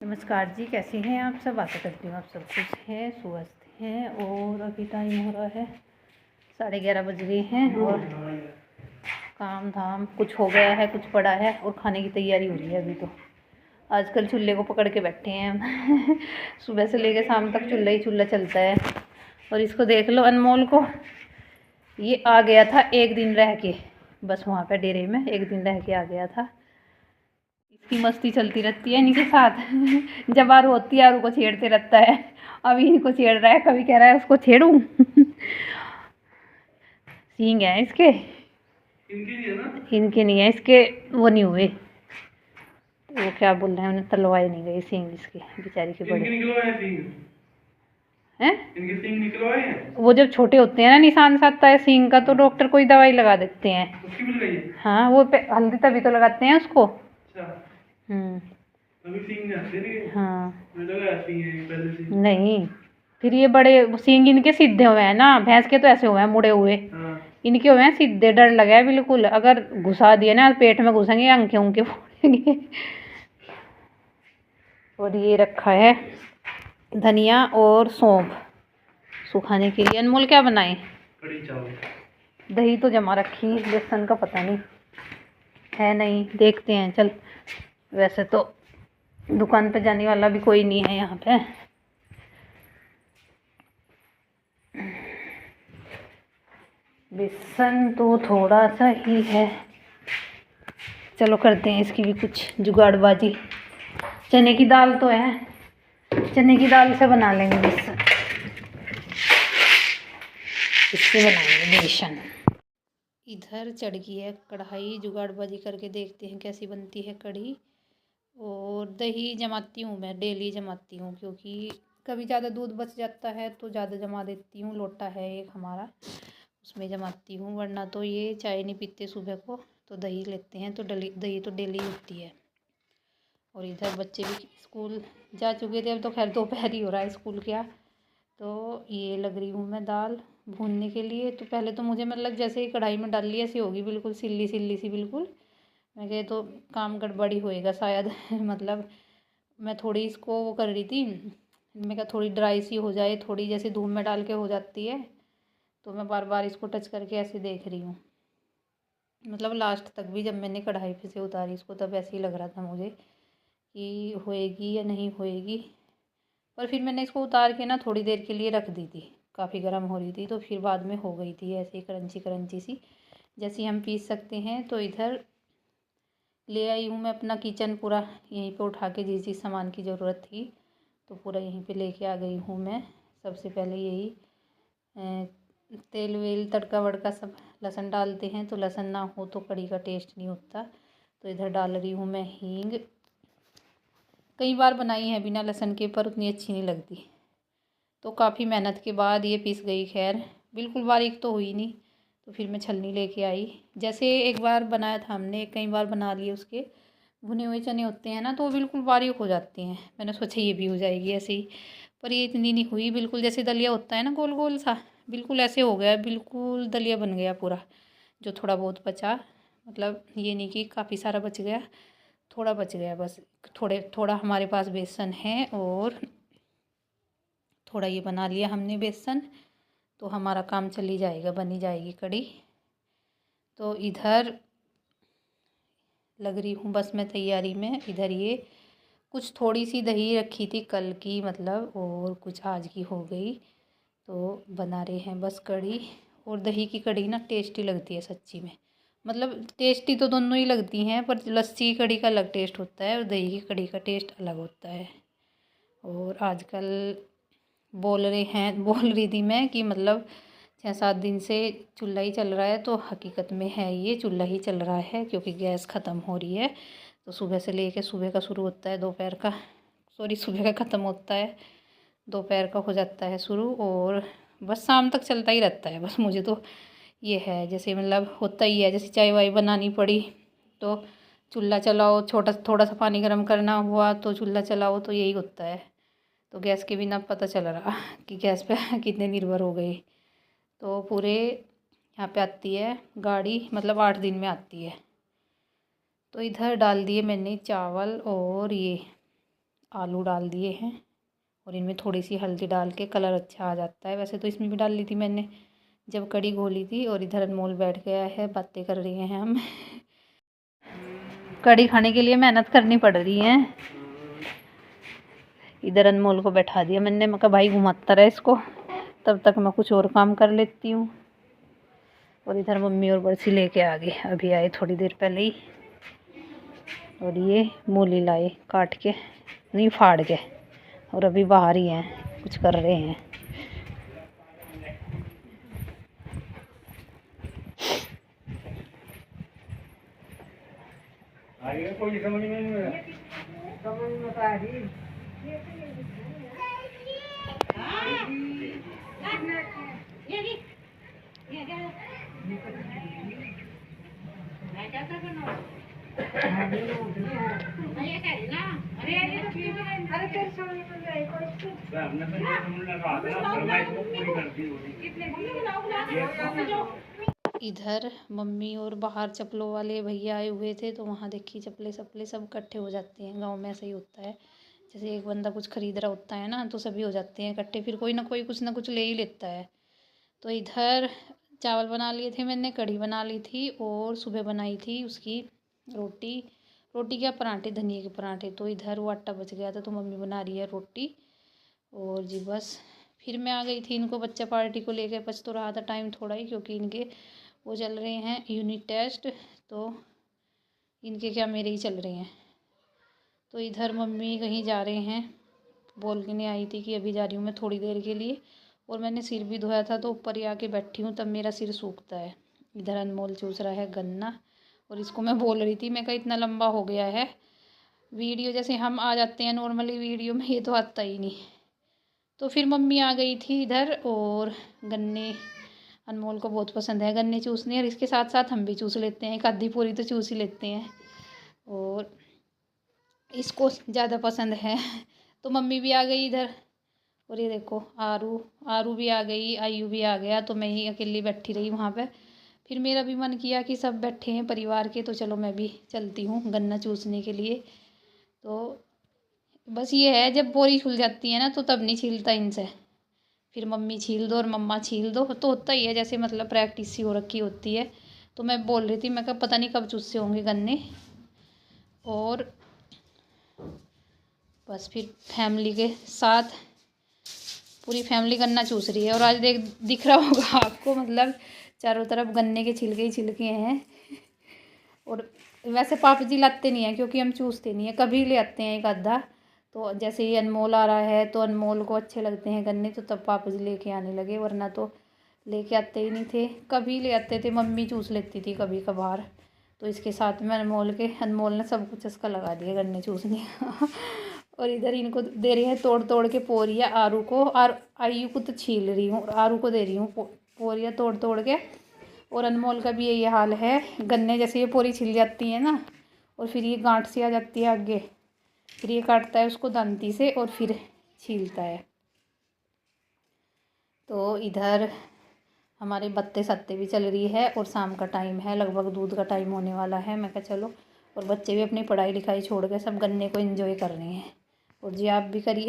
नमस्कार जी, कैसे हैं आप सब। आशा करती हूँ आप सब कुछ हैं, स्वस्थ हैं। और अभी टाइम हो रहा है 11:30 बज गए हैं और काम धाम कुछ हो गया है, कुछ पड़ा है और खाने की तैयारी हो रही है। अभी तो आजकल चूल्हे को पकड़ के बैठे हैं हम सुबह से लेकर शाम तक चूल्हा ही चूल्हा चलता है। और इसको देख लो, अनमोल को, ये आ गया था एक दिन रह के, बस वहाँ पे डेरे में एक दिन रह के आ गया था। इसकी मस्ती चलती रहती है इनके साथ जब आरू होती है आरू को छेड़ते रहता है। अभी इनको छेड़ रहा है, कभी कह रहा है उसको छेड़ूं सींग है इसके, इनके नहीं है, इसके वो नहीं हुए, तो वो क्या बोल रहे हैं, उन्हें तलवाए नहीं गए सींग इसके बेचारी के बड़े हैं। इनके सींग निकलवाए हैं, वो जब छोटे होते हैं ना निशान सा आता है सींग का, तो डॉक्टर कोई दवाई लगा देते हैं। हाँ, वो हल्दी तभी तो लगाते हैं उसको। हाँ नहीं, फिर ये बड़े सींग इनके सीधे हुए हैं ना, भैंस के तो ऐसे हुए हैं मुड़े हुए, इनके हुए हैं सीधे। डर लगा है बिल्कुल, अगर घुसा दिए ना पेट में घुसेंगे, अंके उनके फोड़ेंगे। और ये रखा है धनिया और सौंफ सुखाने के लिए। अनमोल क्या बनाए? कढ़ी चावल। दही तो जमा रखी, बेसन का पता नहीं है, नहीं देखते हैं। चल, वैसे तो दुकान पे जाने वाला भी कोई नहीं है यहाँ पे। बेसन तो थोड़ा सा ही है, चलो करते हैं इसकी भी कुछ जुगाड़बाजी। चने की दाल तो है, चने की दाल से बना लेंगे बेसन, इससे बनाएंगे बेसन। इधर चढ़ गई है कढ़ाई, जुगाड़बाजी करके देखते हैं कैसी बनती है कढ़ी। और दही जमाती हूँ मैं, डेली जमाती हूँ, क्योंकि कभी ज़्यादा दूध बच जाता है तो ज़्यादा जमा देती हूँ। लोटा है एक हमारा, उसमें जमाती हूँ, वरना तो ये चाय नहीं पीते सुबह को, तो दही लेते हैं, तो दही तो डेली होती है। और इधर बच्चे भी स्कूल जा चुके थे, अब तो खैर दोपहर ही हो रहा है स्कूल क्या। तो ये लग रही हूँ मैं दाल भूनने के लिए। तो पहले तो मुझे मतलब जैसे ही कढ़ाई में डाल ली ऐसी होगी बिल्कुल सिल्ली सिल्ली सी बिल्कुल, मैं कहे तो काम गड़बड़ी होएगा शायद मतलब मैं थोड़ी इसको वो कर रही थी, मैं कहा थोड़ी ड्राई सी हो जाए, थोड़ी जैसे धूप में डाल के हो जाती है, तो मैं बार बार इसको टच करके ऐसे देख रही हूँ। मतलब लास्ट तक भी जब मैंने कढ़ाई पे से उतारी इसको, तब ऐसे ही लग रहा था मुझे कि होएगी या नहीं होएगी। पर फिर मैंने इसको उतार के ना थोड़ी देर के लिए रख दी थी, काफ़ी गर्म हो रही थी, तो फिर बाद में हो गई थी ऐसे क्रंची क्रंची सी, जैसे हम पीस सकते हैं। तो इधर ले आई हूँ मैं अपना किचन पूरा, यहीं पे उठा के जिस जिस सामान की ज़रूरत थी तो पूरा यहीं पे लेके आ गई हूँ मैं। सबसे पहले यही तेल वेल तड़का वड़का सब, लहसुन डालते हैं तो लहसुन ना हो तो कढ़ी का टेस्ट नहीं होता। तो इधर डाल रही हूँ मैं हींग, कई बार बनाई है बिना लहसुन के पर उतनी अच्छी नहीं लगती, तो काफ़ी मेहनत के बाद ये पीस गई। खैर बिल्कुल बारीक तो हुई नहीं, तो फिर मैं छलनी लेके आई। जैसे एक बार बनाया था हमने, कई बार बना लिए उसके भुने हुए चने होते हैं ना, तो वो बिल्कुल बारीक हो जाते हैं। मैंने सोचा ये भी हो जाएगी ऐसे ही, पर ये इतनी नहीं हुई। बिल्कुल जैसे दलिया होता है ना गोल गोल सा, बिल्कुल ऐसे हो गया, बिल्कुल दलिया बन गया पूरा। जो थोड़ा बहुत बचा, मतलब ये नहीं कि काफ़ी सारा बच गया, थोड़ा बच गया बस। थोड़ा हमारे पास बेसन है और थोड़ा ये बना लिया हमने बेसन, तो हमारा काम चली जाएगा, बनी जाएगी कढ़ी। तो इधर लग रही हूँ बस मैं तैयारी में। इधर ये कुछ थोड़ी सी दही रखी थी कल की मतलब, और कुछ आज की हो गई, तो बना रहे हैं बस कढ़ी। और दही की कढ़ी ना टेस्टी लगती है सच्ची में, मतलब टेस्टी तो दोनों ही लगती हैं, पर लस्सी की कढ़ी का अलग टेस्ट होता है और दही की कढ़ी का टेस्ट अलग होता है। और आजकल बोल रही थी मैं कि मतलब 6-7 दिन से चूल्हा ही चल रहा है, तो हकीकत में है ये चूल्हा ही चल रहा है, क्योंकि गैस ख़त्म हो रही है। तो सुबह से लेके, सुबह का शुरू होता है दोपहर का, सॉरी सुबह का ख़त्म होता है, दोपहर का हो जाता है शुरू, और बस शाम तक चलता ही रहता है। बस मुझे तो ये है, जैसे मतलब होता ही है, जैसे चाय वाय बनानी पड़ी तो चूल्हा चलाओ, थोड़ा सा पानी गर्म करना हुआ तो चूल्हा चलाओ, तो यही होता है। तो गैस के बिना पता चल रहा कि गैस पे कितने निर्भर हो गए। तो पूरे यहाँ पे आती है गाड़ी, मतलब 8 दिन में आती है। तो इधर डाल दिए मैंने चावल और ये आलू डाल दिए हैं और इनमें थोड़ी सी हल्दी डाल के कलर अच्छा आ जाता है। वैसे तो इसमें भी डाल ली थी मैंने जब कढ़ी घोली थी। और इधर अनमोल बैठ गया है, बातें कर रही हैं हम। कढ़ी खाने के लिए मेहनत करनी पड़ रही है। इधर अनमोल को बैठा दिया मैंने, मैं कहा भाई घुमाता रहा इसको, तब तक मैं कुछ और काम कर लेती हूँ। और इधर मम्मी और बरसी लेके आ गई, अभी आए थोड़ी देर पहले ही। और ये मूली लाए काट के, नहीं फाड़ के, और अभी बाहर ही हैं, कुछ कर रहे हैं। कोई समझ में इधर मम्मी और बाहर चप्पलों वाले भैया आए हुए थे, तो वहाँ देखी चप्पलें सप्पलें सब इकट्ठे हो जाते हैं। गांव में ऐसा ही होता है, जैसे एक बंदा कुछ खरीद रहा होता है ना, तो सभी हो जाते हैं इकट्ठे, फिर कोई ना कोई कुछ ना कुछ ले ही लेता है। तो इधर चावल बना लिए थे मैंने, कढ़ी बना ली थी, और सुबह बनाई थी उसकी रोटी। रोटी क्या, पराठे, धनिया के पराठे। तो इधर वो आटा बच गया था, तो मम्मी बना रही है रोटी। और जी बस फिर मैं आ गई थी इनको बच्चा पार्टी को लेकर। बच तो रहा था टाइम थोड़ा ही, क्योंकि इनके वो चल रहे हैं यूनिट टेस्ट, तो इनके क्या मेरे ही चल रहे हैं। तो इधर मम्मी कहीं जा रहे हैं, बोल के नहीं आई थी कि अभी जा रही हूँ मैं थोड़ी देर के लिए। और मैंने सिर भी धोया था, तो ऊपर ही आके बैठी हूँ, तब मेरा सिर सूखता है। इधर अनमोल चूस रहा है गन्ना, और इसको मैं बोल रही थी, मैं कहा इतना लंबा हो गया है वीडियो, जैसे हम आ जाते हैं नॉर्मली वीडियो में, ये तो आता ही नहीं। तो फिर मम्मी आ गई थी इधर, और गन्ने अनमोल को बहुत पसंद है गन्ने चूसने, और इसके साथ साथ हम भी चूस लेते हैं, एक आधी पूरी तो चूस ही लेते हैं, और इसको ज़्यादा पसंद है। तो मम्मी भी आ गई इधर, और ये देखो आरू आरू भी आ गई, आयु भी आ गया, तो मैं ही अकेली बैठी रही वहाँ पे। फिर मेरा भी मन किया कि सब बैठे हैं परिवार के, तो चलो मैं भी चलती हूँ गन्ना चूसने के लिए। तो बस ये है, जब बोरी खुल जाती है ना, तो तब नहीं छीलता इनसे। फिर मम्मी छील दो और मम्मा छील दो, तो होता ही है, जैसे मतलब प्रैक्टिस सी हो रखी होती है। तो मैं बोल रही थी, मैं कहा पता नहीं कब चूसे होंगे गन्ने। और बस फिर फैमिली के साथ पूरी फैमिली गन्ना चूस रही है। और आज दिख रहा होगा आपको, मतलब चारों तरफ गन्ने के छिलके ही छिलके हैं। और वैसे पापा जी लाते नहीं हैं, क्योंकि हम चूसते नहीं हैं, कभी ले आते हैं एक आधा। तो जैसे ही अनमोल आ रहा है, तो अनमोल को अच्छे लगते हैं गन्ने, तो तब पापा जी लेके आने लगे, वरना तो लेके आते ही नहीं थे। कभी ले आते थे, मम्मी चूस लेती थी कभी कभार। तो इसके साथ में अनमोल ने सब कुछ चस्का लगा दिया गन्ने चूसने का। और इधर इनको दे रही है तोड़ तोड़ के पोरिया, आरू को, और आयु को तो छील रही हूँ, और आरू को दे रही हूँ पोरिया तोड़ तोड़ के। और अनमोल का भी यही हाल है, गन्ने जैसे ये पोरी छिल जाती है ना, और फिर ये गांठ सी आ जाती है आगे, फिर ये काटता है उसको दांती से, और फिर छीलता है। तो इधर हमारे बत्ते सत्ते भी चल रही है, और शाम का टाइम है, लगभग दूध का टाइम होने वाला है। मैं कहा चलो, और बच्चे भी अपनी पढ़ाई लिखाई छोड़ के सब गन्ने को एंजॉय कर रहे हैं। और जी आप भी करिए।